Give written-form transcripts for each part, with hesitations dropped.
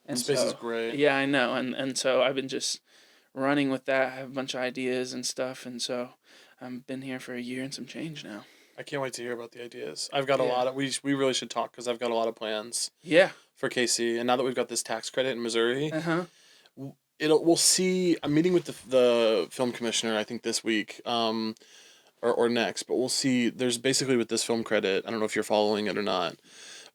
And Space is so, great. yeah, I know. And so I've been just running with that. I have a bunch of ideas and stuff. And so I've been here for a year and some change now. I can't wait to hear about the ideas. I've got a Yeah. lot of we really should talk because I've got a lot of plans Yeah. for KC, and now that we've got this tax credit in Missouri, Uh-huh. we'll see. I'm meeting with the film commissioner I think this week, or next, but we'll see. There's basically with this film credit. I don't know if you're following it or not,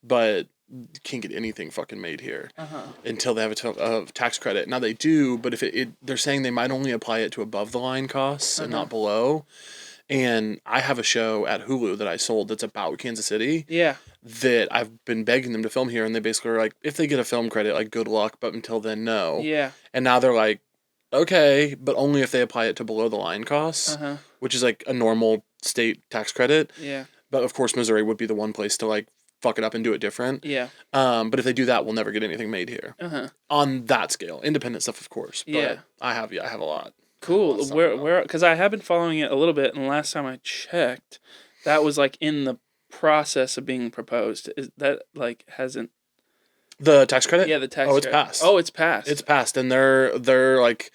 but you can't get anything fucking made here Uh-huh. until they have a tax credit. Now they do, but if they're saying they might only apply it to above the line costs and Uh-huh. not below. And I have a show at Hulu that I sold that's about Kansas City Yeah. that I've been begging them to film here, and they basically are like, if they get a film credit, like good luck, but until then, no. Yeah. And now they're like, okay, but only if they apply it to below the line costs, Uh-huh. which is like a normal state tax credit. Yeah. But of course, Missouri would be the one place to like fuck it up and do it different. Yeah. But if they do that, we'll never get anything made here Uh-huh. on that scale. Independent stuff, of course. But Yeah. I have a lot. Cool. Where? Because I have been following it a little bit, and the last time I checked, that was like in the process of being proposed. Is that like hasn't? The tax credit? Yeah, the tax. Oh, it's credit. passed. Oh, it's passed. It's passed, and they're like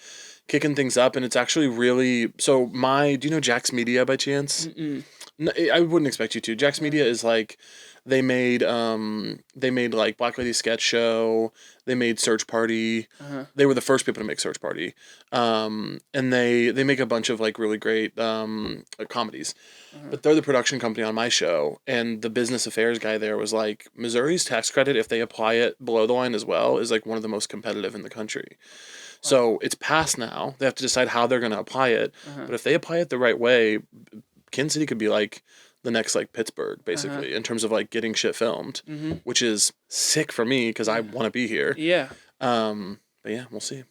kicking things up, and it's actually really. So do you know Jack's Media by chance? Mm-mm. No, I wouldn't expect you to. Jack's Media is like they made like Black Lady Sketch Show. They made Search Party. Uh-huh. They were the first people to make Search Party. And they make a bunch of like really great comedies. Uh-huh. But they're the production company on my show, and the business affairs guy there was like, Missouri's tax credit, if they apply it below the line as well, is like one of the most competitive in the country. So it's passed now. They have to decide how they're going to apply it. Uh-huh. But if they apply it the right way, Kansas City could be like the next like Pittsburgh, basically, in terms of like getting shit filmed, which is sick for me because I want to be here. Yeah. But yeah, we'll see.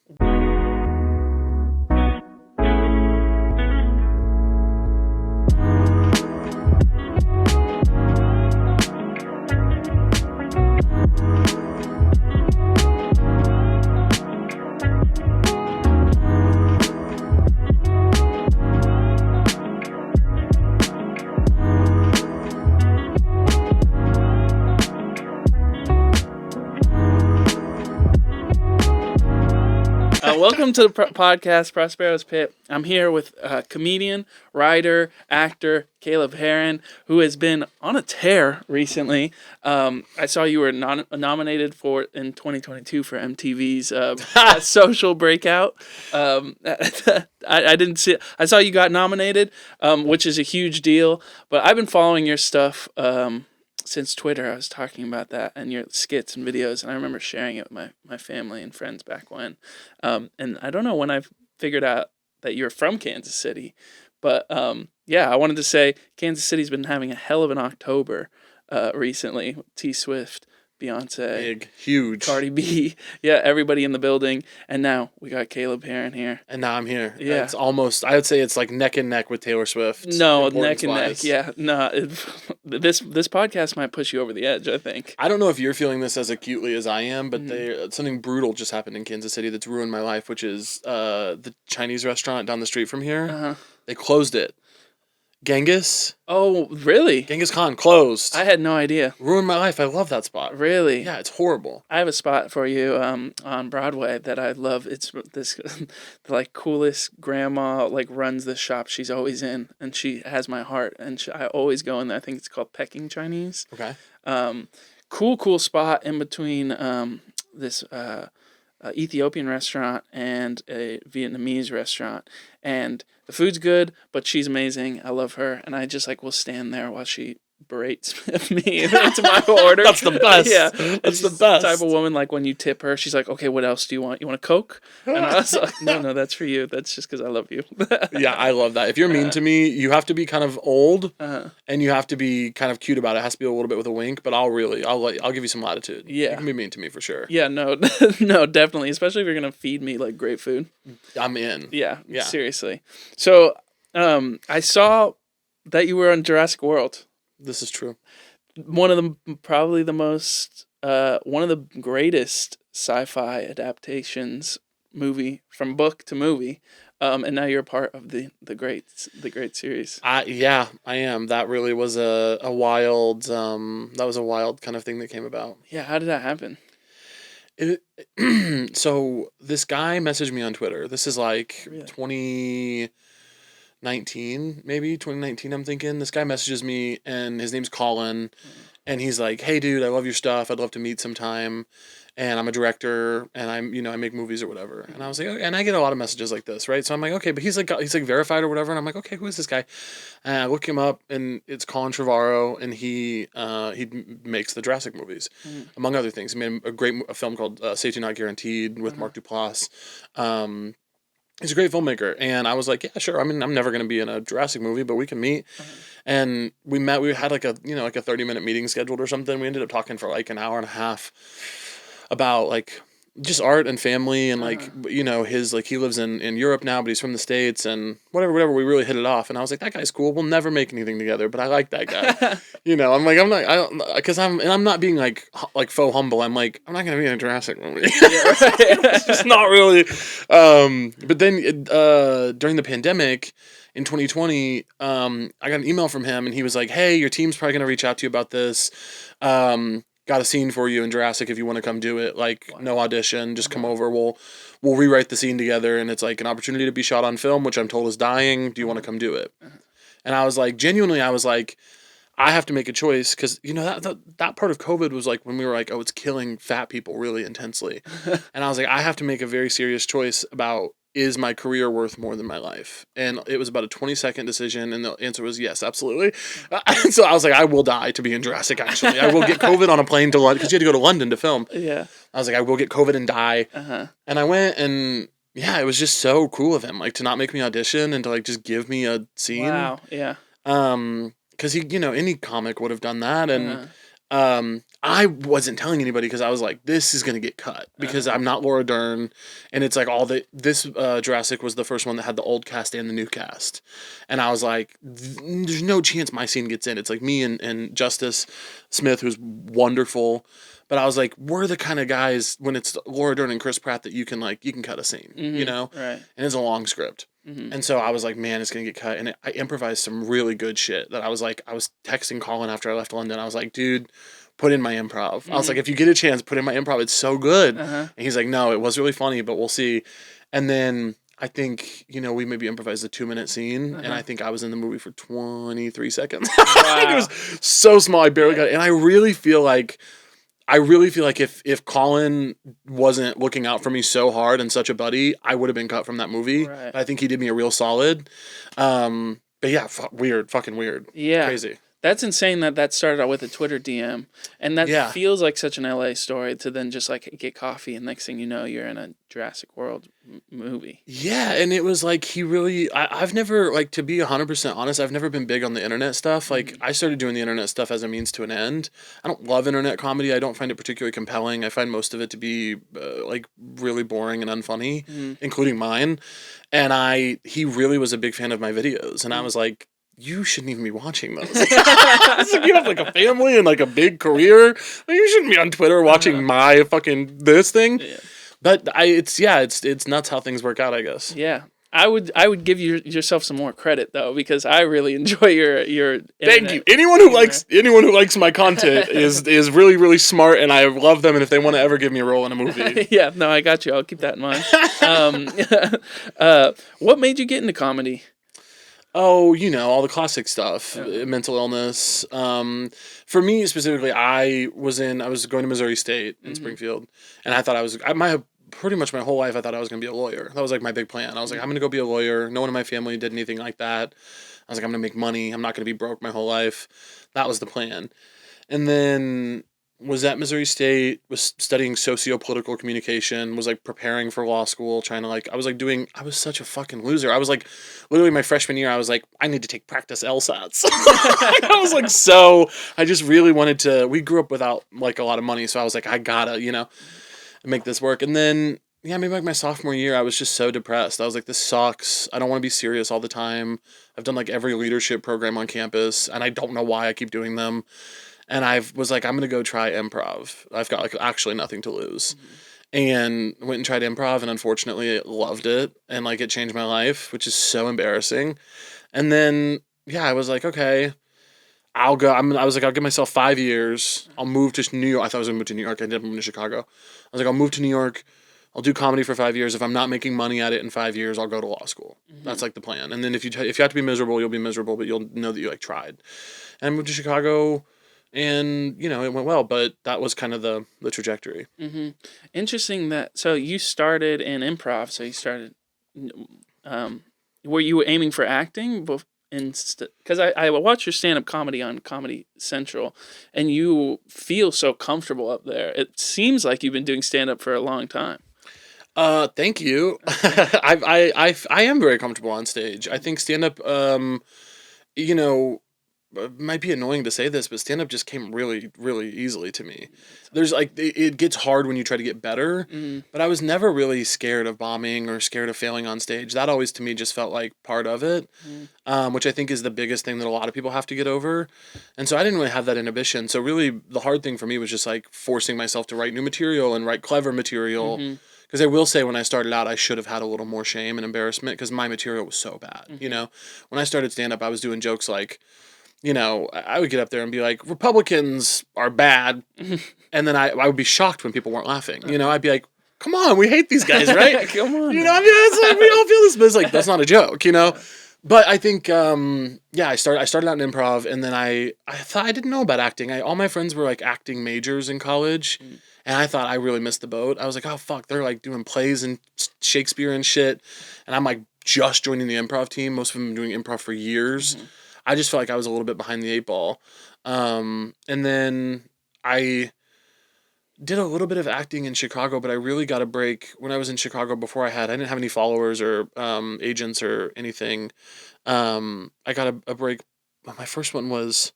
Welcome to the podcast, Prospero's Pit. I'm here with comedian, writer, actor Caleb Hearon, who has been on a tear recently. I saw you were nominated in 2022 for MTV's Social Breakout. I didn't see it. I saw you got nominated, which is a huge deal. But I've been following your stuff since Twitter. I was talking about that and your skits and videos, and I remember sharing it with my family and friends back when. And I don't know when I figured out that you're from Kansas City, but yeah, I wanted to say Kansas City's been having a hell of an October recently. T Swift, Beyonce, big, huge, Cardi B, yeah, everybody in the building, and now we got Caleb Hearon here. And now I'm here. Yeah, it's almost. I would say it's like neck and neck with Taylor Swift. No, neck and neck. Yeah, no. This podcast might push you over the edge, I think. I don't know if you're feeling this as acutely as I am, but something brutal just happened in Kansas City that's ruined my life, which is the Chinese restaurant down the street from here. Uh-huh. They closed it. Genghis. Oh, really? Genghis Khan closed. I had no idea. Ruined my life. I love that spot. Really? Yeah, it's horrible. I have a spot for you on Broadway that I love. It's this the like coolest grandma like runs this shop she's always in, and she has my heart, and I always go in there. I think it's called Peking Chinese. Okay. Cool spot in between this Ethiopian restaurant and a Vietnamese restaurant, and the food's good, but she's amazing. I love her, and I just like will stand there while she berates me into my order. That's the best. Yeah, that's the best. Type of woman, like when you tip her, she's like, "Okay, what else do you want? You want a Coke?" And I was like, "No, that's for you. That's just because I love you." Yeah, I love that. If you're mean to me, you have to be kind of old, and you have to be kind of cute about it. It has to be a little bit with a wink, but I'll give you some latitude. Yeah, you can be mean to me for sure. Yeah, no, no, definitely. Especially if you're gonna feed me like great food. I'm in. Yeah. Seriously. So, I saw that you were on Jurassic World. This is true. One of the one of the greatest sci-fi adaptations movie from book to movie. And now you're a part of the great series. Yeah, I am. That really was a wild kind of thing that came about. Yeah, how did that happen? So this guy messaged me on Twitter. This is like Really? 2019, maybe 2019. I'm thinking this guy messages me, and his name's Colin, and he's like, "Hey, dude, I love your stuff. I'd love to meet sometime." And I'm a director, and I make movies or whatever. And I was like, okay. And I get a lot of messages like this, right? So I'm like, okay, but he's like verified or whatever. And I'm like, okay, who is this guy? And I look him up, and it's Colin Trevorrow, and he makes the Jurassic movies, among other things. He made a film called Safety Not Guaranteed with Mark Duplass. He's a great filmmaker, and I was like, yeah, sure. I mean, I'm never going to be in a Jurassic movie, but we can meet. And we met. We had like a 30-minute meeting scheduled or something. We ended up talking for like an hour and a half about like just art and family and like his like he lives in Europe now, but he's from the States and whatever. We really hit it off, and I was like, that guy's cool. We'll never make anything together, but I like that guy. I'm like, I'm not being like faux humble. I'm like, I'm not gonna be in a Jurassic movie. It's just not really. But then during the pandemic in 2020, I got an email from him, and he was like, hey, your team's probably gonna reach out to you about this. Got a scene for you in Jurassic if you want to come do it. Like, no audition, just come over. We'll rewrite the scene together, and it's like an opportunity to be shot on film, which I'm told is dying. Do you want to come do it? And I was like, genuinely, I was like, I have to make a choice because that part of COVID was like when we were like, oh, it's killing fat people really intensely, and I was like, I have to make a very serious choice about, is my career worth more than my life? And it was about a 20-second decision, and the answer was yes, absolutely. So I was like, I will die to be in Jurassic, actually. I will get COVID on a plane to London, because you had to go to London to film. Yeah. I was like, I will get COVID and die. And I went, and yeah, it was just so cool of him, like, to not make me audition and to, like, just give me a scene. Wow, yeah. Because he, any comic would have done that, and I wasn't telling anybody because I was like, this is going to get cut because I'm not Laura Dern, and it's like this Jurassic was the first one that had the old cast and the new cast, and I was like, there's no chance my scene gets in. It's like me and Justice Smith, who's wonderful, but I was like, we're the kind of guys when it's Laura Dern and Chris Pratt that you can cut a scene, Right. And it's a long script. And so I was like, man, it's going to get cut. And I improvised some really good shit that I was texting Colin after I left London. I was like, dude, put in my improv. I was like, if you get a chance, put in my improv. It's so good. And he's like, no, it was really funny, but we'll see. And then I think, we maybe improvised a 2-minute scene. And I think I was in the movie for 23 seconds. Wow. It was so small. I barely got it. And I really feel like if Colin wasn't looking out for me so hard and such a buddy, I would have been cut from that movie. Right. I think he did me a real solid. But yeah, fucking weird. Yeah. Crazy. That's insane that started out with a Twitter DM. And that feels like such an LA story to then just like get coffee and next thing you know, you're in a Jurassic World movie. Yeah, and it was like he really... I've never, like, to be 100% honest, I've never been big on the internet stuff. Like, I started doing the internet stuff as a means to an end. I don't love internet comedy. I don't find it particularly compelling. I find most of it to be, like, really boring and unfunny, including mine. And he really was a big fan of my videos. And I was like, you shouldn't even be watching those. It's like, you have like a family and like a big career. Like, you shouldn't be on Twitter watching my fucking this thing. Yeah. But it's nuts how things work out, I guess. Yeah. I would give yourself some more credit though, because I really enjoy your Thank you. Anyone who likes my content is really, really smart, and I love them, and if they want to ever give me a role in a movie. Yeah, no, I got you. I'll keep that in mind. What made you get into comedy? Oh, all the classic stuff, mental illness. For me specifically, I was going to Missouri State in Springfield, and I thought pretty much my whole life, I thought I was going to be a lawyer. That was like my big plan. I was like, I'm going to go be a lawyer. No one in my family did anything like that. I was like, I'm going to make money. I'm not going to be broke my whole life. That was the plan. And then was at Missouri State, was studying socio-political communication, was like preparing for law school, trying to I was such a fucking loser. I was like, literally my freshman year, I was like, I need to take practice LSATs. I was like, I just really wanted to, we grew up without like a lot of money. So I was like, I gotta, make this work. And then, maybe like my sophomore year, I was just so depressed. I was like, this sucks. I don't want to be serious all the time. I've done like every leadership program on campus, and I don't know why I keep doing them. And I was like, I'm going to go try improv. I've got like actually nothing to lose. And went and tried improv, and unfortunately loved it. And like it changed my life, which is so embarrassing. And then, I was like, okay, I'll go. I was like, I'll give myself 5 years. I'll move to New York. I thought I was gonna move to New York. I ended up moving to Chicago. I was like, I'll move to New York. I'll do comedy for 5 years. If I'm not making money at it in 5 years, I'll go to law school. That's like the plan. And then if you have to be miserable, you'll be miserable, but you'll know that you like tried. And I moved to Chicago, and it went well. But that was kind of the trajectory. Interesting that. So you started in improv. So you started. Were you aiming for acting? Because I watch your stand-up comedy on Comedy Central, and you feel so comfortable up there. It seems like you've been doing stand-up for a long time. Thank you. I am very comfortable on stage. I think stand-up, it might be annoying to say this, but stand-up just came really, really easily to me. There's like, it gets hard when you try to get better, but I was never really scared of bombing or scared of failing on stage. That always to me just felt like part of it, which I think is the biggest thing that a lot of people have to get over. And so I didn't really have that inhibition. So really the hard thing for me was just like forcing myself to write new material and write clever material. Because I will say when I started out, I should have had a little more shame and embarrassment because my material was so bad. When I started stand-up, I was doing jokes like, I would get up there and be like, Republicans are bad. And then I would be shocked when people weren't laughing. I'd be like, come on, we hate these guys, right? Come on. It's like, we all feel this, but it's like, that's not a joke, But I think, I started out in improv, and then I thought I didn't know about acting. All my friends were like acting majors in college. And I thought I really missed the boat. I was like, oh, fuck, they're like doing plays and Shakespeare and shit. And I'm like just joining the improv team. Most of them have been doing improv for years. I just felt like I was a little bit behind the 8 ball. And then I did a little bit of acting in Chicago, but I really got a break when I was in Chicago before I didn't have any followers or agents or anything. I got a break. My first one was,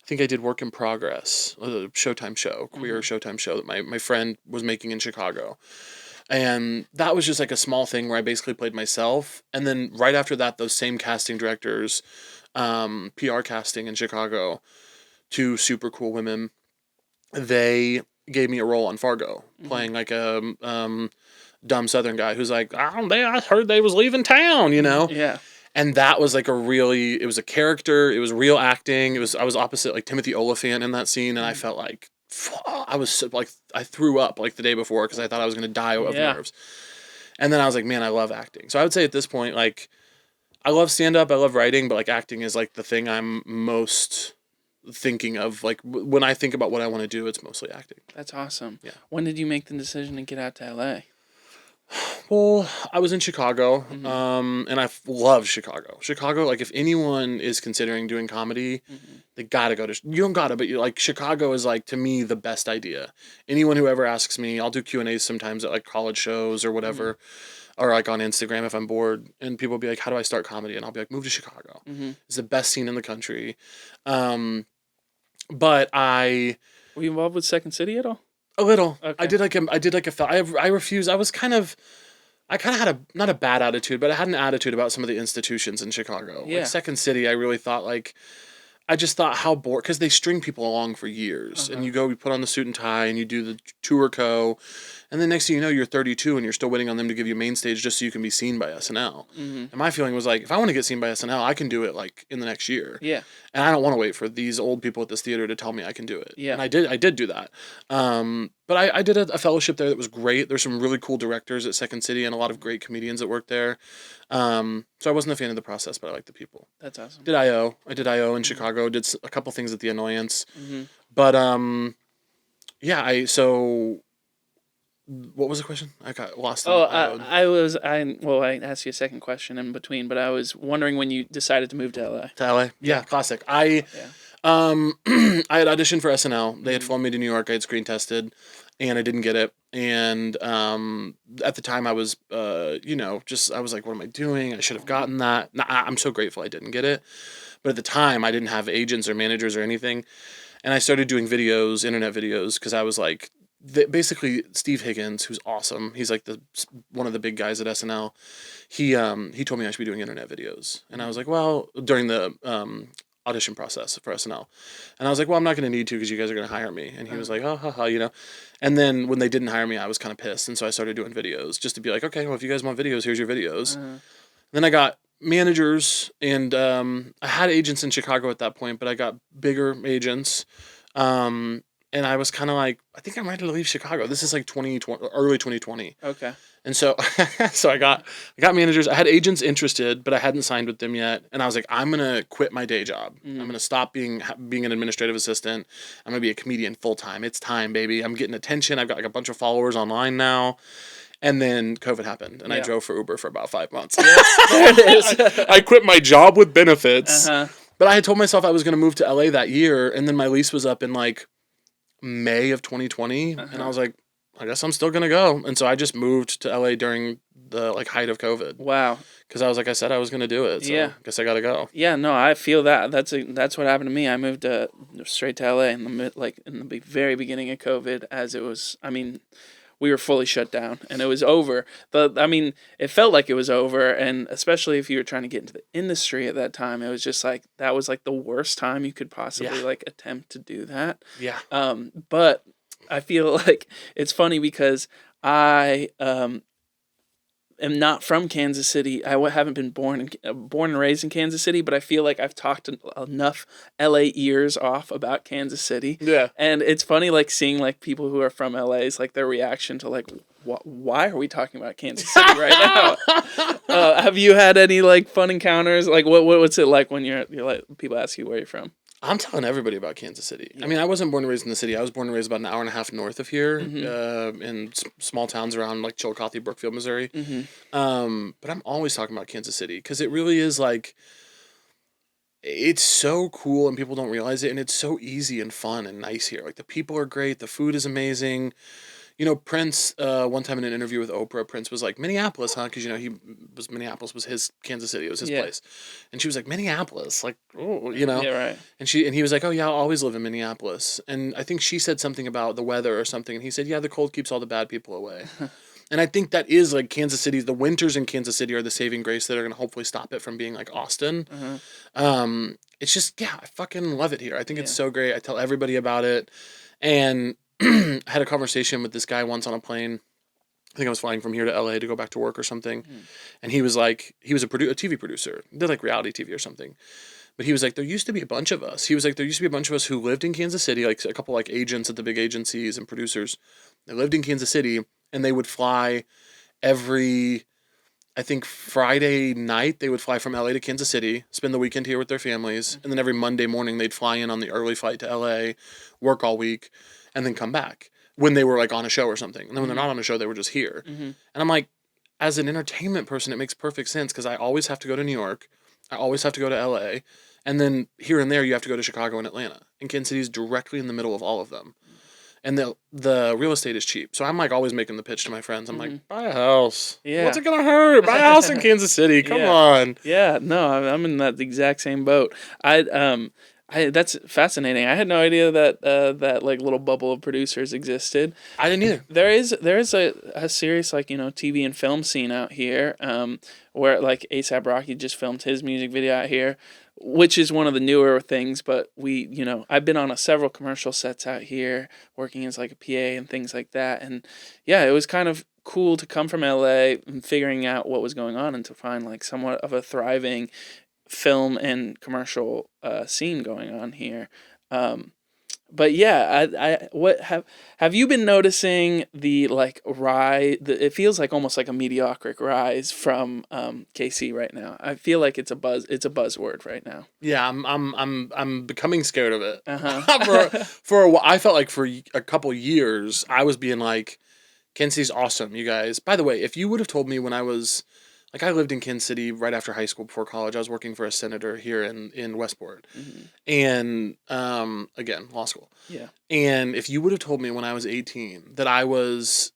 I think I did Work in Progress, a Showtime show, queer Showtime show that my friend was making in Chicago. And that was just like a small thing where I basically played myself. And then right after that, those same casting directors, PR casting in Chicago, 2 super cool women, they gave me a role on Fargo, playing like a dumb Southern guy who's like, I heard they was leaving town, Yeah. And that was like it was a character, it was real acting. I was opposite like Timothy Olyphant in that scene, and I felt like, I was so, like, I threw up like the day before because I thought I was going to die of nerves. And then I was like, man, I love acting. So I would say at this point, like, I love stand-up, I love writing, but like acting is like the thing I'm most thinking of. Like when I think about what I want to do, it's mostly acting. That's awesome. Yeah. When did you make the decision to get out to LA? Well, I was in Chicago, and I love Chicago. Chicago, like if anyone is considering doing comedy, they gotta go to. You don't gotta, but you like Chicago is like to me the best idea. Anyone who ever asks me, I'll do Q&As sometimes at like college shows or whatever, or like on Instagram if I'm bored, and people will be like, "How do I start comedy?" And I'll be like, "Move to Chicago. It's the best scene in the country." But Were you involved with Second City at all? A little. Okay. I did like a I refused. I kind of had not a bad attitude, but I had an attitude about some of the institutions in Chicago. Yeah. Like Second City, I really thought I just thought how bored, because they string people along for years, and you put on the suit and tie, and you do the tour and then next thing you know, you're 32 and you're still waiting on them to give you main stage just so you can be seen by SNL. And my feeling was like, if I want to get seen by SNL, I can do it like in the next year. Yeah. And I don't want to wait for these old people at this theater to tell me I can do it. Yeah. And I did do that. But I did a fellowship there that was great. There's some really cool directors at Second City and a lot of great comedians that work there. So I wasn't a fan of the process, but I liked the people. That's awesome. I did IO in Chicago. Did a couple things at the Annoyance. But so what was the question? I got lost. I asked you a second question in between, but I was wondering when you decided to move to LA. To LA? Yeah, classic. I had auditioned for SNL. They had flown me to New York. I had screen tested, and I didn't get it. And at the time, I was, I was like, what am I doing? I should have gotten that. I'm so grateful I didn't get it. But at the time, I didn't have agents or managers or anything. And I started doing videos, internet videos, because I was like, basically Steve Higgins, who's awesome. He's like one of the big guys at SNL. He told me I should be doing internet videos. And I was like, well, during the audition process for SNL. And I was like, well, I'm not going to need to because you guys are going to hire me. And he was like, oh, And then when they didn't hire me, I was kind of pissed. And so I started doing videos just to be like, okay, well, if you guys want videos, here's your videos. Then I got managers, and I had agents in Chicago at that point, but I got bigger agents. And I was kind of like, I think I'm ready to leave Chicago. This is like 2020, early 2020. Okay. And so, so I got managers. I had agents interested, but I hadn't signed with them yet. And I was like, I'm gonna quit my day job. I'm gonna stop being an administrative assistant. I'm gonna be a comedian full time. It's time, baby. I'm getting attention. I've got like a bunch of followers online now. And then COVID happened, and I drove for Uber for about 5 months. There it is. I quit my job with benefits, Uh-huh. but I had told myself I was gonna move to LA that year, and then my lease was up in like May of 2020, and I was like, I guess I'm still gonna go. And so I just moved to LA during the like height of COVID. Wow. Because I was like, I said I was gonna do it. So I guess I gotta go. Yeah, no, I feel that. That's what happened to me. I moved straight to LA in the very beginning of COVID, as it was. I mean, we were fully shut down, and it was over. It felt like it was over, and especially if you were trying to get into the industry at that time, it was just like that was like the worst time you could possibly like attempt to do that. Yeah. But I feel like it's funny because I am not from Kansas City. I haven't been born and raised in Kansas City, but I feel like I've talked enough LA ears off about Kansas City. Yeah. And it's funny, like, seeing, like, people who are from LA's, like, their reaction to, like, why are we talking about Kansas City right now? Have you had any, like, fun encounters? Like, what's it like when you're like, people ask you where you're from? I'm telling everybody about Kansas City. Yeah. I mean, I wasn't born and raised in the city. I was born and raised about an hour and a half north of here, in small towns around like Chillicothe, Brookfield, Missouri. But I'm always talking about Kansas City because it really is like, it's so cool and people don't realize it, and it's so easy and fun and nice here. Like the people are great, the food is amazing. You know, Prince, one time in an interview with Oprah, Prince was like, Minneapolis, huh? Because, you know, Minneapolis was his Kansas City. It was his place. And she was like, Minneapolis? Like, oh, you know? Yeah, right. And he was like, oh, yeah, I'll always live in Minneapolis. And I think she said something about the weather or something. And he said, yeah, the cold keeps all the bad people away. And I think that is like Kansas City. The winters in Kansas City are the saving grace that are going to hopefully stop it from being like Austin. It's just, I fucking love it here. I think it's so great. I tell everybody about it. And I had a conversation with this guy once on a plane. I think I was flying from here to LA to go back to work or something. And he was like, he was a TV producer, did like reality TV or something. But he was like, there used to be a bunch of us. He was like, there used to be a bunch of us who lived in Kansas City, like a couple like agents at the big agencies and producers. They lived in Kansas City, and they would fly every, I think Friday night, they would fly from LA to Kansas City, spend the weekend here with their families. And then every Monday morning, they'd fly in on the early flight to LA, work all week, and then come back when they were like on a show or something. And then when they're not on a show, they were just here. And I'm like, as an entertainment person, it makes perfect sense because I always have to go to New York. I always have to go to LA. And then here and there, you have to go to Chicago and Atlanta. And Kansas City is directly in the middle of all of them. And the real estate is cheap. So I'm like always making the pitch to my friends. I'm like, buy a house. Yeah. What's it going to hurt? Buy a house in Kansas City. Come on. Yeah, no, I'm in that exact same boat. That's fascinating. I had no idea that that like little bubble of producers existed. I didn't either. There is a serious like, you know, TV and film scene out here, where like A$AP Rocky just filmed his music video out here, which is one of the newer things. But I've been on several commercial sets out here, working as like a PA and things like that. And yeah, it was kind of cool to come from LA and figuring out what was going on and to find like somewhat of a thriving film and commercial scene going on here. But yeah, have you been noticing the like rise? It feels like almost like a meteoric rise from KC right now. I feel like it's a buzzword right now. Yeah, I'm becoming scared of it. For a while, I felt like for a couple years I was being like, Kansas City's awesome, you guys. By the way, if you would have told me when I was like, I lived in Kansas City right after high school, before college. I was working for a senator here in Westport. And, again, law school. Yeah. And if you would have told me when I was 18 that I was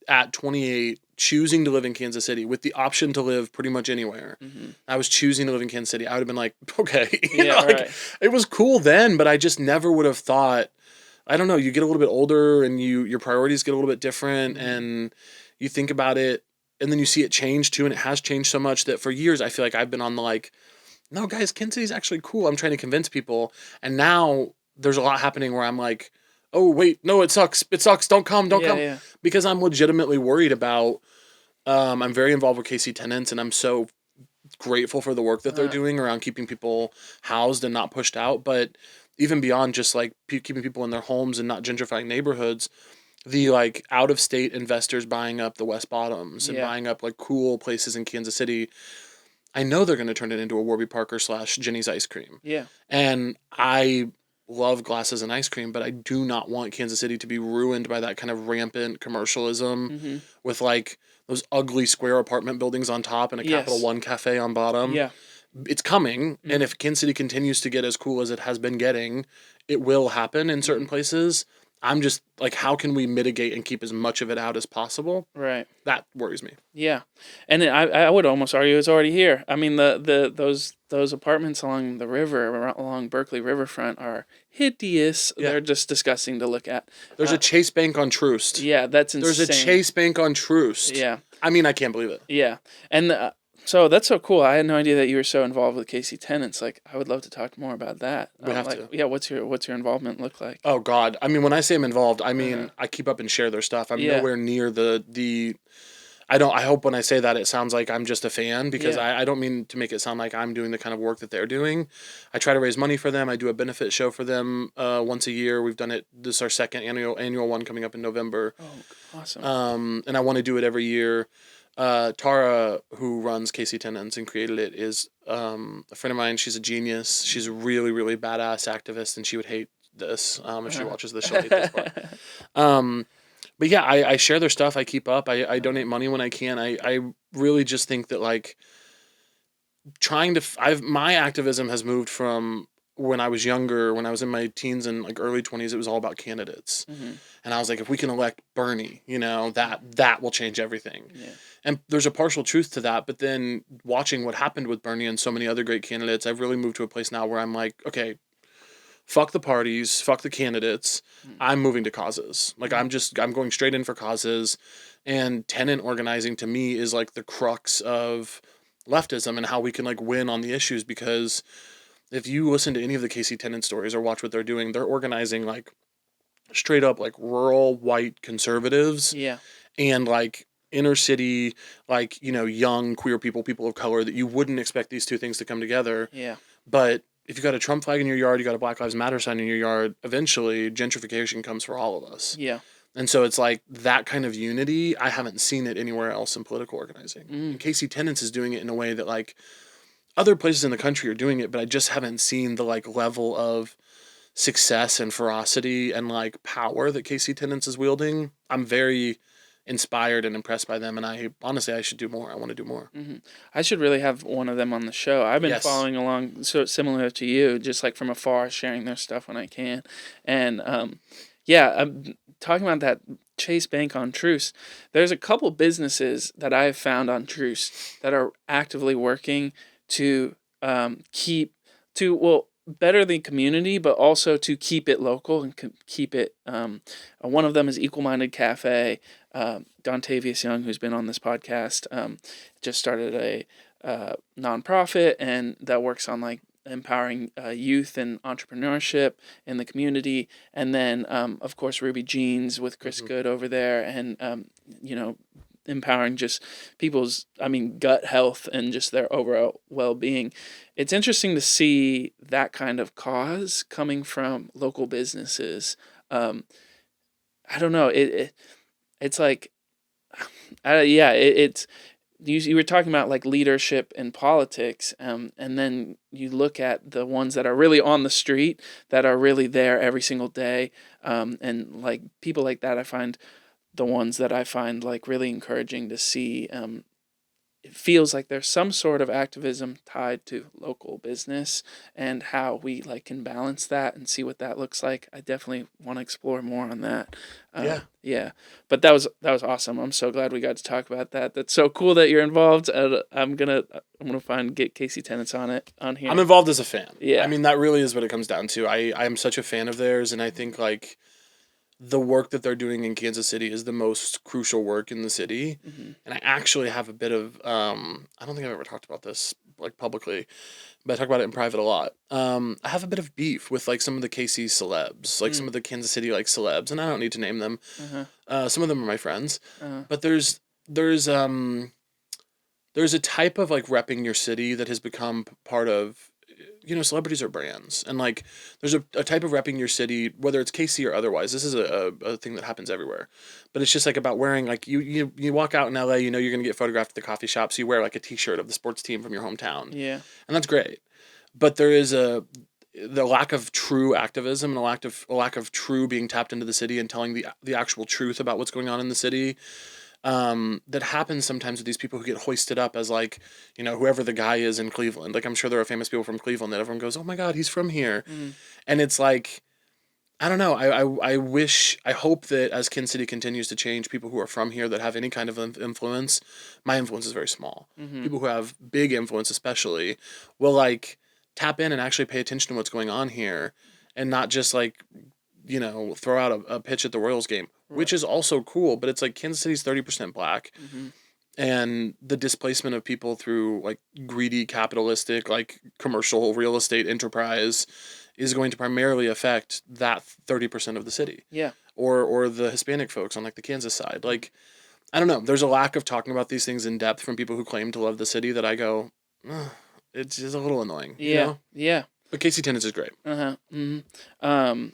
at 28 choosing to live in Kansas City with the option to live pretty much anywhere, I was choosing to live in Kansas City, I would have been like, okay. It was cool then, but I just never would have thought, I don't know, you get a little bit older and your priorities get a little bit different and you think about it. And then you see it change too, and it has changed so much that for years I feel like I've been on the like, no guys, Kansas City's actually cool. I'm trying to convince people, and now there's a lot happening where I'm like, oh wait, no, it sucks, don't come, because I'm legitimately worried about. I'm very involved with KC tenants, and I'm so grateful for the work that they're doing around keeping people housed and not pushed out. But even beyond just like keeping people in their homes and not gentrifying neighborhoods, the like out of state investors buying up the West Bottoms and buying up like cool places in Kansas City, I know they're going to turn it into a Warby Parker / Jenny's Ice Cream. Yeah. And I love glasses and ice cream, but I do not want Kansas City to be ruined by that kind of rampant commercialism with like those ugly square apartment buildings on top and a Capital One cafe on bottom. Yeah. It's coming, and if Kansas City continues to get as cool as it has been getting, it will happen in certain places. I'm just like, how can we mitigate and keep as much of it out as possible? Right. That worries me. Yeah, and I would almost argue it's already here. I mean, those apartments along the river, along Berkeley riverfront, are hideous. Yeah. They're just disgusting to look at. There's a Chase Bank on Troost. Yeah, that's insane. There's a Chase Bank on Troost. Yeah. I mean, I can't believe it. Yeah, and so that's so cool. I had no idea that you were so involved with KC Tenants. Like, I would love to talk more about that. We have to. Yeah, what's your involvement look like? Oh God, I mean, when I say I'm involved, I mean I keep up and share their stuff. I'm nowhere near the. I hope when I say that it sounds like I'm just a fan, because I don't mean to make it sound like I'm doing the kind of work that they're doing. I try to raise money for them. I do a benefit show for them once a year. We've done it. This is our second annual one coming up in November. Oh, awesome. And I want to do it every year. Tara, who runs KC Tenants and created it, is a friend of mine. She's a genius. She's a really, really badass activist, and she would hate this. If she watches this, she'll hate this part. But yeah, I share their stuff. I keep up. I donate money when I can. I really just think that like my activism has moved from when I was younger, when I was in my teens and like early 20s, it was all about candidates. And I was like, if we can elect Bernie, that will change everything. Yeah. And there's a partial truth to that. But then watching what happened with Bernie and so many other great candidates, I've really moved to a place now where I'm like, okay, fuck the parties, fuck the candidates. I'm moving to causes. Like I'm going straight in for causes, and tenant organizing to me is like the crux of leftism and how we can like win on the issues. Because if you listen to any of the KC tenant stories or watch what they're doing, they're organizing like straight up like rural white conservatives. Yeah. And like inner city, like, young queer people of color, that you wouldn't expect these two things to come together. Yeah. But if you got a Trump flag in your yard, you got a Black Lives Matter sign in your yard, eventually gentrification comes for all of us. Yeah. And so it's like that kind of unity, I haven't seen it anywhere else in political organizing. And KC Tenants is doing it in a way that like other places in the country are doing it, but I just haven't seen the like level of success and ferocity and like power that KC Tenants is wielding. I'm very inspired and impressed by them, and I should do more. I want to do more. I should really have one of them on the show. I've been following along, so similar to you, just like from afar, sharing their stuff when I can. And I'm talking about that Chase Bank on Truce. There's a couple businesses that I have found on Truce that are actively working to better the community, but also to keep it local and keep it. One of them is Equal Minded Cafe. Dontavius Young, who's been on this podcast, just started a nonprofit, and that works on like empowering youth and entrepreneurship in the community. And then, of course, Ruby Jeans with Chris Good over there, and empowering just people's, gut health and just their overall well-being. It's interesting to see that kind of cause coming from local businesses. I don't know. It's like, it's you were talking about like leadership in politics, and then you look at the ones that are really on the street, that are really there every single day, and like people like that, I find the ones that I find like really encouraging to see. It feels like there's some sort of activism tied to local business, and how we like can balance that and see what that looks like. I definitely want to explore more on that. Yeah. But that was awesome. I'm so glad we got to talk about that. That's so cool that you're get KC Tenants on here. I'm involved as a fan. Yeah. That really is what it comes down to. I'm such a fan of theirs, and I think like the work that they're doing in Kansas City is the most crucial work in the city. And I actually have a bit of, I don't think I've ever talked about this like publicly, but I talk about it in private a lot. I have a bit of beef with like some of the KC celebs, like some of the Kansas City like celebs, and I don't need to name them. Some of them are my friends, but there's there's a type of like repping your city that has become part of, celebrities are brands, and like there's a type of repping your city, whether it's KC or otherwise. This is a thing that happens everywhere, but it's just like about wearing, like, you walk out in LA, you're gonna get photographed at the coffee shop, so you wear like a t-shirt of the sports team from your hometown, Yeah. and that's great. But there is the lack of true activism and a lack of true being tapped into the city and telling the actual truth about what's going on in the city, that happens sometimes with these people who get hoisted up as, like, whoever the guy is in Cleveland. Like, I'm sure there are famous people from Cleveland that everyone goes, oh my God, he's from here. Mm. And it's like, I don't know. I hope that as Kansas City continues to change, people who are from here that have any kind of influence, my influence is very small. Mm-hmm. People who have big influence, especially, will like tap in and actually pay attention to what's going on here, and not just like, throw out a pitch at the Royals game, which is also cool. But it's like Kansas City's 30% black, Mm-hmm. and the displacement of people through like greedy capitalistic, like commercial real estate enterprise is going to primarily affect that 30% of the city. Yeah. Or the Hispanic folks on like the Kansas side. Like, I don't know. There's a lack of talking about these things in depth from people who claim to love the city that I go, it's just a little annoying. Yeah. Yeah. But KC Tennis is great. Uh-huh. Mm-hmm.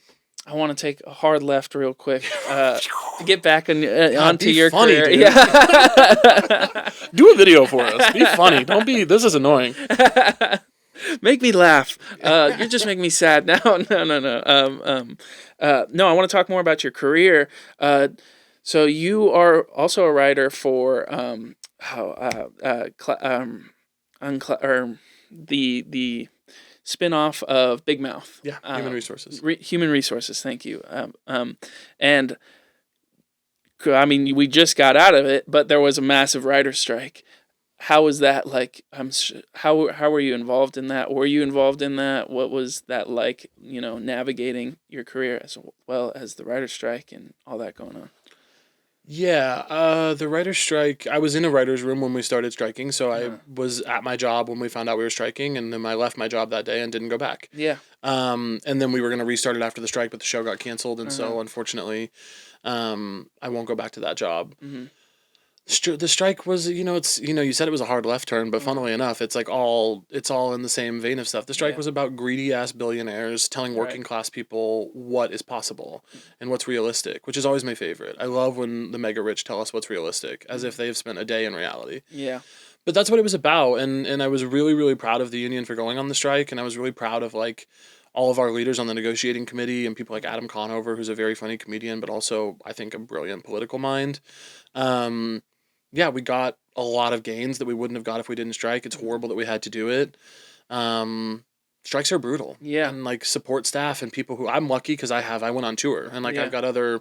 I want to take a hard left real quick to get back onto your funny, career. dude. Yeah. Do a video for us. Be funny. Don't be. This is annoying. Make me laugh. You're just making me sad now. No. No, I want to talk more about your career. So you are also a writer for the spin-off of Big Mouth. Yeah, human resources. Human resources. Thank you. And I mean, we just got out of it, but there was a massive writer's strike. How was that like? How were you involved in that? Were you involved in that? What was that like? Navigating your career as well as the writer's strike and all that going on. Yeah, the writer's strike, I was in a writer's room when we started striking, so I was at my job when we found out we were striking, and then I left my job that day and didn't go back. Yeah. And then we were going to restart it after the strike, but the show got canceled, and so unfortunately, I won't go back to that job. Mm-hmm. The strike was, it's, you said it was a hard left turn, but funnily enough, it's like it's all in the same vein of stuff. The strike was about greedy ass billionaires telling working class people what is possible and what's realistic, which is always my favorite. I love when the mega rich tell us what's realistic, as if they've spent a day in reality. Yeah. But that's what it was about, and I was really, really proud of the union for going on the strike, and I was really proud of like all of our leaders on the negotiating committee and people like Adam Conover, who's a very funny comedian, but also I think a brilliant political mind. Yeah, we got a lot of gains that we wouldn't have got if we didn't strike. It's horrible that we had to do it. Strikes are brutal. Yeah. And like support staff and people who, I'm lucky because I went on tour and like I've got other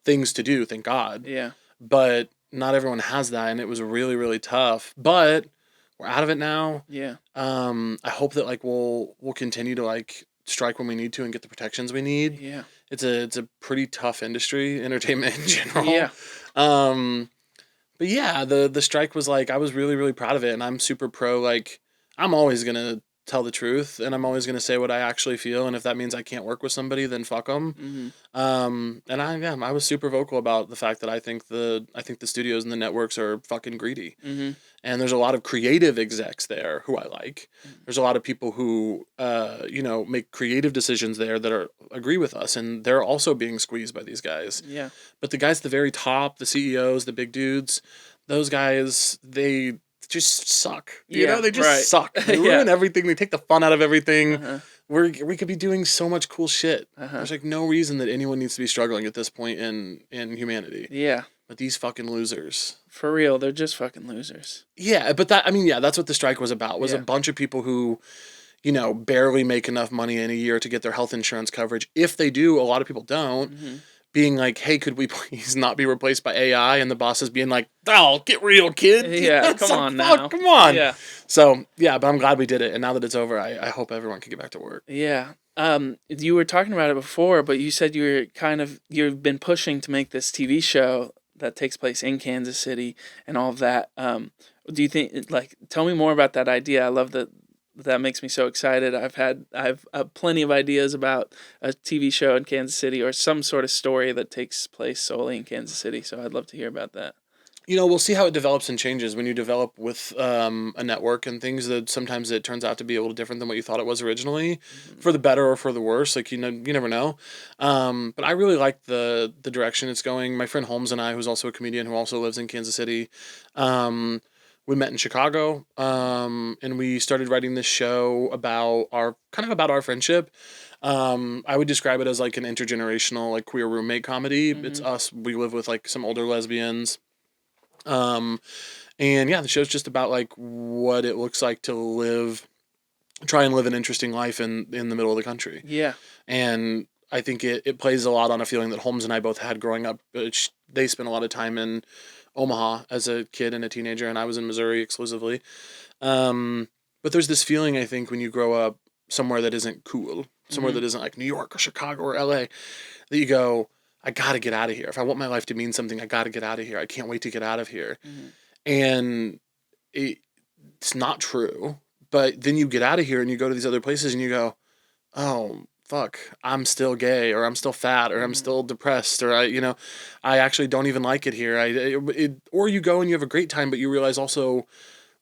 things to do, thank God. Yeah. But not everyone has that, and it was really, really tough. But we're out of it now. Yeah. I hope that like we'll continue to like strike when we need to and get the protections we need. Yeah. It's a pretty tough industry, entertainment in general. Yeah. But yeah, the strike was like, I was really, really proud of it, and I'm super pro, like, I'm always going to tell the truth, and I'm always going to say what I actually feel, and if that means I can't work with somebody, then fuck them. Mm-hmm. And I was super vocal about the fact that I think the studios and the networks are fucking greedy. Mm-hmm. And there's a lot of creative execs there who I like. Mm-hmm. There's a lot of people who, make creative decisions there that agree with us, and they're also being squeezed by these guys. Yeah. But the guys at the very top, the CEOs, the big dudes, those guys, they just suck. They just suck. They ruin everything. They take the fun out of everything. We could be doing so much cool shit. There's like no reason that anyone needs to be struggling at this point in humanity. Yeah. But these fucking losers. For real, they're just fucking losers. Yeah, but that's what the strike was about. Was a bunch of people who, barely make enough money in a year to get their health insurance coverage. If they do, a lot of people don't. Mm-hmm. Being like, hey, could we please not be replaced by AI? And the bosses being like, oh, get real, kid. Yeah, come on now. Come on. Yeah. So, yeah, but I'm glad we did it. And now that it's over, I hope everyone can get back to work. Yeah. You were talking about it before, but you said you've been pushing to make this TV show that takes place in Kansas City and all of that. Do you think, tell me more about that idea? I love that makes me so excited. I've plenty of ideas about a TV show in Kansas City or some sort of story that takes place solely in Kansas City. So I'd love to hear about that. We'll see how it develops and changes. When you develop with a network and things, that sometimes it turns out to be a little different than what you thought it was originally, for the better or for the worse. Like, you never know. But I really like the direction it's going. My friend Holmes and I, who's also a comedian who also lives in Kansas City, we met in Chicago, and we started writing this show about our friendship. I would describe it as like an intergenerational, like, queer roommate comedy. It's us. We live with like some older lesbians. And yeah, the show's just about like what it looks like to try and live an interesting life in the middle of the country. Yeah. And I think it plays a lot on a feeling that Holmes and I both had growing up. They spent a lot of time in Omaha as a kid and a teenager, and I was in Missouri exclusively. But there's this feeling, I think, when you grow up somewhere that isn't cool, somewhere that isn't like New York or Chicago or LA, that you go, I gotta get out of here. If I want my life to mean something, I gotta get out of here. I can't wait to get out of here. And it's not true. But then you get out of here and you go to these other places and you go, oh, fuck, I'm still gay, or I'm still fat, or I'm still depressed, or I actually don't even like it here. Or you go and you have a great time, but you realize also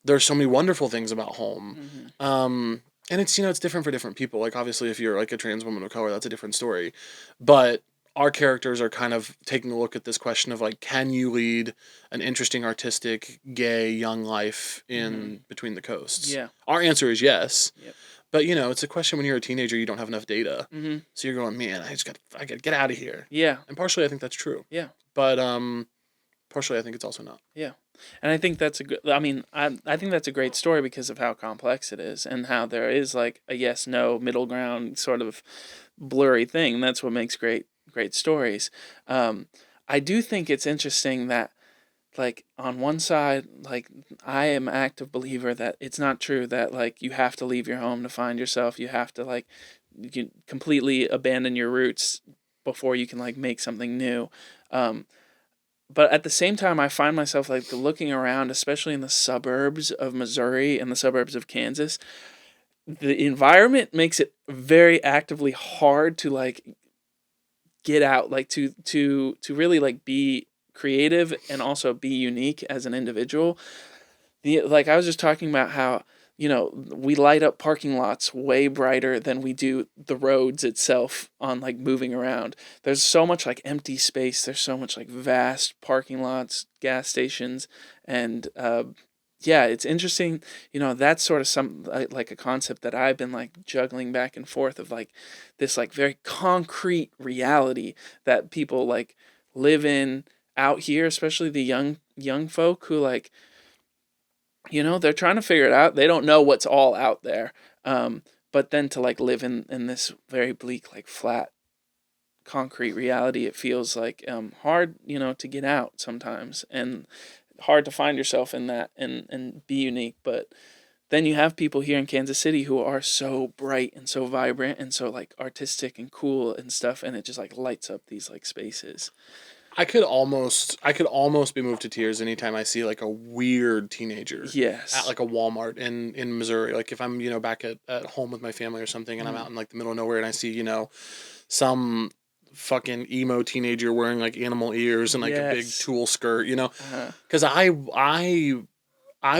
there's so many wonderful things about home. And it's, it's different for different people. Like, obviously, if you're like a trans woman of color, that's a different story. But our characters are kind of taking a look at this question of like, can you lead an interesting, artistic, gay, young life in between the coasts? Yeah. Our answer is yes. Yep. But it's a question when you're a teenager, you don't have enough data. So you're going, man, I got to get out of here. Yeah. And partially I think that's true. Yeah. But partially I think it's also not. Yeah. And I think that's I think that's a great story because of how complex it is and how there is like a yes, no, middle ground sort of blurry thing. That's what makes great stories. I do think it's interesting that, like, on one side, like, I am an active believer that it's not true that, like, you have to leave your home to find yourself. You have to, like, you completely abandon your roots before you can, like, make something new. But at the same time, I find myself, like, looking around, especially in the suburbs of Missouri and the suburbs of Kansas. The environment makes it very actively hard to, like, get out, like, to really, like, be creative and also be unique as an individual. Like, I was just talking about how, we light up parking lots way brighter than we do the roads itself on, like, moving around. There's so much, like, empty space. There's so much, like, vast parking lots, gas stations, and yeah, it's interesting. That's sort of like a concept that I've been, like, juggling back and forth of, like, this, like, very concrete reality that people, like, live in out here, especially the young folk who, like, they're trying to figure it out. They don't know what's all out there. But then to, like, live in this very bleak, like, flat concrete reality, it feels like hard, to get out sometimes, and hard to find yourself in that and be unique. But then you have people here in Kansas City who are so bright and so vibrant and so, like, artistic and cool and stuff, and it just, like, lights up these, like, spaces. I could almost be moved to tears anytime I see, like, a weird teenager. Yes. At, like, a Walmart in Missouri. Like, if I'm, back at home with my family or something, and I'm out in, like, the middle of nowhere, and I see, some fucking emo teenager wearing, like, animal ears and, like, a big tulle skirt, because I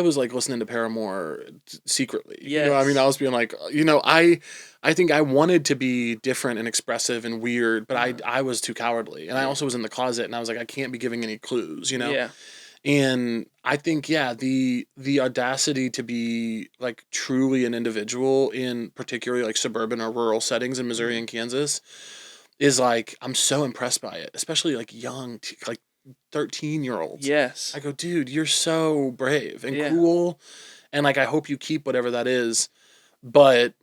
was, like, listening to Paramore secretly. Yes. I was being like, I think I wanted to be different and expressive and weird, but I was too cowardly. And I also was in the closet, and I was like, I can't be giving any clues, Yeah. And I think, the audacity to be, like, truly an individual in particularly, like, suburban or rural settings in Missouri and Kansas is, like, I'm so impressed by it, especially, like, young, like, 13-year-olds. Yes. I go, dude, you're so brave and cool, and, like, I hope you keep whatever that is. But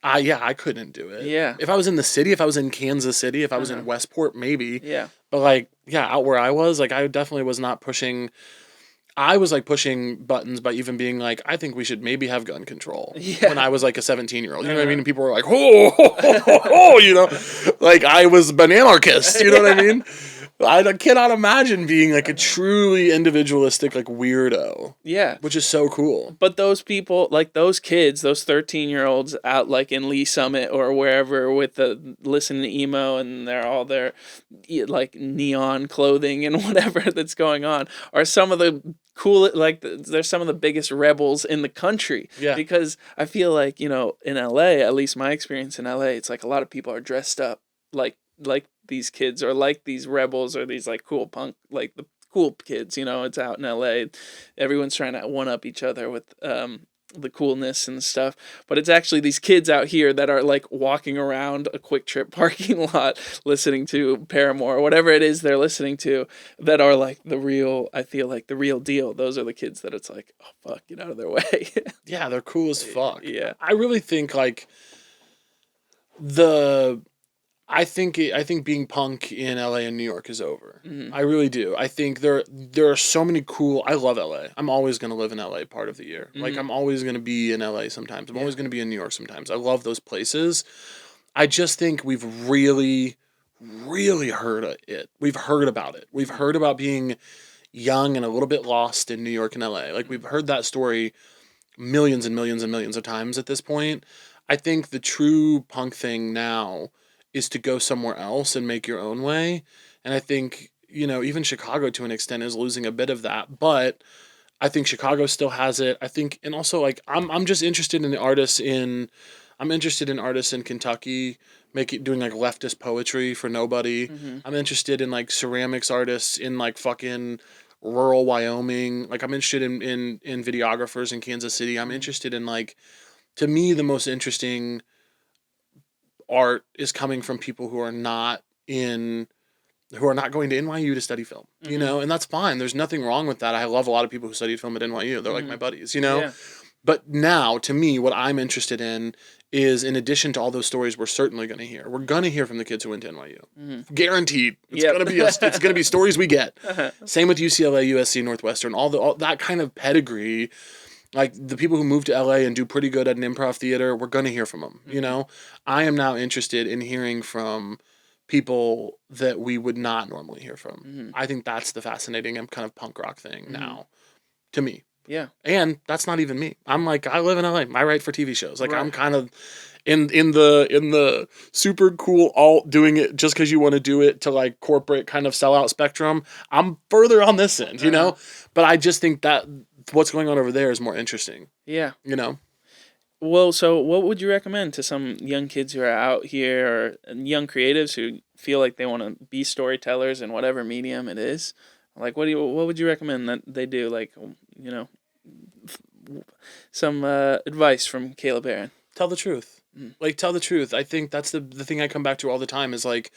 I couldn't do it. Yeah. If I was in the city, if I was in Kansas City, if I was in Westport, maybe. Yeah. But, like, out where I was, like, I definitely was not pushing. I was, like, pushing buttons by even being like, I think we should maybe have gun control. Yeah. When I was, like, a 17-year-old. You know what I mean? And people were like, like, I was bananarchist. You know what I mean? I cannot imagine being like a truly individualistic like weirdo. Yeah. Which is so cool. But those people, like those kids, those 13-year-olds out like in Lee Summit or wherever with the listening to emo and they're all their like neon clothing and whatever that's going on are some of the cool, like they're some of the biggest rebels in the country. Yeah. Because I feel like, you know, in LA, at least my experience in LA, it's like a lot of people are dressed up like these kids or like these rebels or these like cool punk, like the cool kids, you know. It's out in LA, everyone's trying to one up each other with the coolness and stuff, but it's actually these kids out here that are like walking around a Quick Trip parking lot listening to Paramore or whatever it is they're listening to, that are like the real, I feel like the real deal. Those are the kids that it's like, oh fuck, get out of their way. Yeah, they're cool as fuck. Yeah. I really think like I think being punk in LA and New York is over. Mm-hmm. I really do. I think there are so many cool. I love LA. I'm always gonna live in LA part of the year. Mm-hmm. Like I'm always gonna be in LA sometimes. I'm always gonna be in New York sometimes. I love those places. I just think we've really, really heard it. We've heard about it. We've heard about being young and a little bit lost in New York and LA. Like we've heard that story millions and millions and millions of times at this point. I think the true punk thing now is to go somewhere else and make your own way. And I think, you know, even Chicago to an extent is losing a bit of that, but I think Chicago still has it. I think, and also like, I'm just interested in the artists I'm interested in artists in Kentucky doing like leftist poetry for nobody. Mm-hmm. I'm interested in like ceramics artists in like fucking rural Wyoming. Like I'm interested in videographers in Kansas City. I'm interested in like, to me, the most interesting art is coming from people who are not going to NYU to study film, you know, and that's fine. There's nothing wrong with that. I love a lot of people who studied film at NYU. They're like my buddies, you know? Yeah. But now, to me, what I'm interested in is, in addition to all those stories we're certainly going to hear, we're going to hear from the kids who went to NYU. Guaranteed. It's going to be stories we get. Same with UCLA, USC, Northwestern, all that kind of pedigree. Like the people who move to LA and do pretty good at an improv theater, we're going to hear from them, you know? I am now interested in hearing from people that we would not normally hear from. I think that's the fascinating and kind of punk rock thing now, to me. Yeah. And that's not even me. I'm like, I live in LA. I write for TV shows. Like, Right. I'm kind of in the super cool alt doing it just because you want to do it to like corporate kind of sellout spectrum. I'm further on this end, you know? But I just think that what's going on over there is more interesting. Yeah. You know? Well, so what would you recommend to some young kids who are out here or young creatives who feel like they want to be storytellers in whatever medium it is? Like, what would you recommend that they do? Like, you know, some advice from Caleb Hearon. Tell the truth. Like, tell the truth. I think that's the thing I come back to all the time is like,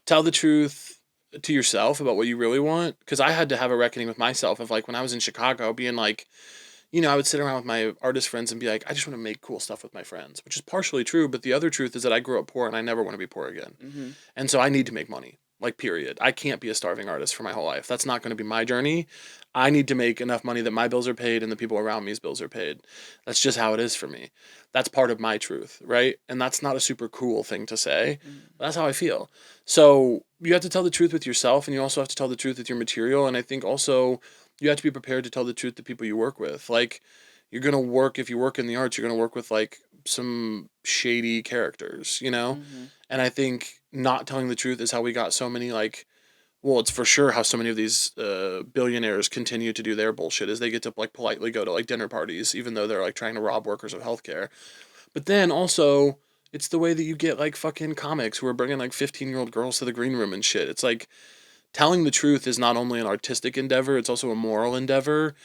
tell the truth to yourself about what you really want. Because I had to have a reckoning with myself of like when I was in Chicago being like, you know, I would sit around with my artist friends and be like, I just want to make cool stuff with my friends, which is partially true. But the other truth is that I grew up poor and I never want to be poor again. And so I need to make money, like, period. I can't be a starving artist for my whole life. That's not going to be my journey. I need to make enough money that my bills are paid and the people around me's bills are paid. That's just how it is for me. That's part of my truth, right? And that's not a super cool thing to say. But that's how I feel. So you have to tell the truth with yourself, and you also have to tell the truth with your material. And I think also you have to be prepared to tell the truth to people you work with. Like, you're going to work, if you work in the arts, you're going to work with like some shady characters, you know? And I think not telling the truth is how we got so many like, well, it's for sure how so many of these billionaires continue to do their bullshit is they get to like politely go to like dinner parties, even though they're like trying to rob workers of healthcare. But then also it's the way that you get like fucking comics who are bringing like 15-year-old girls to the green room and shit. It's like telling the truth is not only an artistic endeavor, it's also a moral endeavor.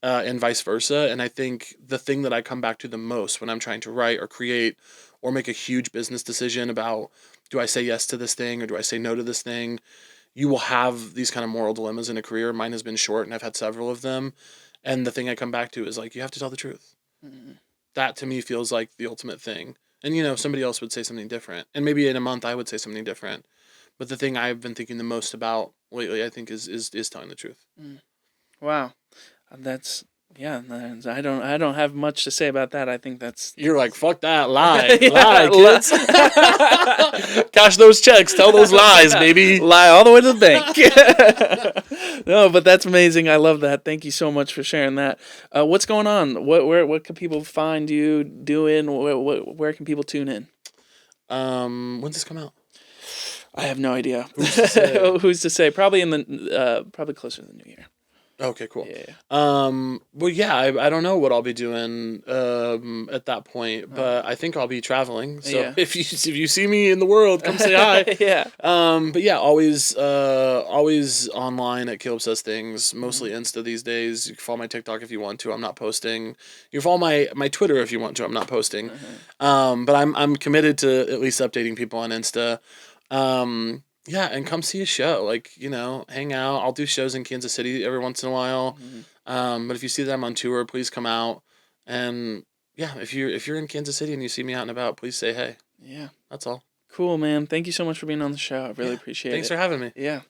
And vice versa. And I think the thing that I come back to the most when I'm trying to write or create or make a huge business decision about, do I say yes to this thing or do I say no to this thing? You will have these kind of moral dilemmas in a career. Mine has been short and I've had several of them. And the thing I come back to is like, you have to tell the truth. That to me feels like the ultimate thing. And, you know, somebody else would say something different. And maybe in a month I would say something different. But the thing I've been thinking the most about lately, I think, is telling the truth. Wow. That's Yeah, I don't have much to say about that. I think that's You're like, fuck that, lie, Yeah, lie, kids. Cash those checks, tell those lies, baby. lie all the way to the bank. No, but that's amazing. I love that. Thank you so much for sharing that. What's going on? What can people find you doing? Where can people tune in? When's this come out? I have no idea. Who's to say? Who's to say? Probably in the probably closer to the new year. Okay, cool. Yeah. Well, yeah, I don't know what I'll be doing at that point, but I think I'll be traveling. So Yeah. if you see me in the world, come say hi. Yeah. But yeah, always online at Caleb Says Things, mostly Insta these days. You can follow my TikTok if you want to. I'm not posting. You can follow my Twitter if you want to. I'm not posting. But I'm committed to at least updating people on Insta. Yeah, and come see a show. Like, hang out. I'll do shows in Kansas City every once in a while. But if you see that I'm on tour, please come out. And yeah, if you're in Kansas City and you see me out and about, please say hey. Yeah. That's all. Cool, man. Thank you so much for being on the show. I really appreciate Thanks it. for having me. Yeah.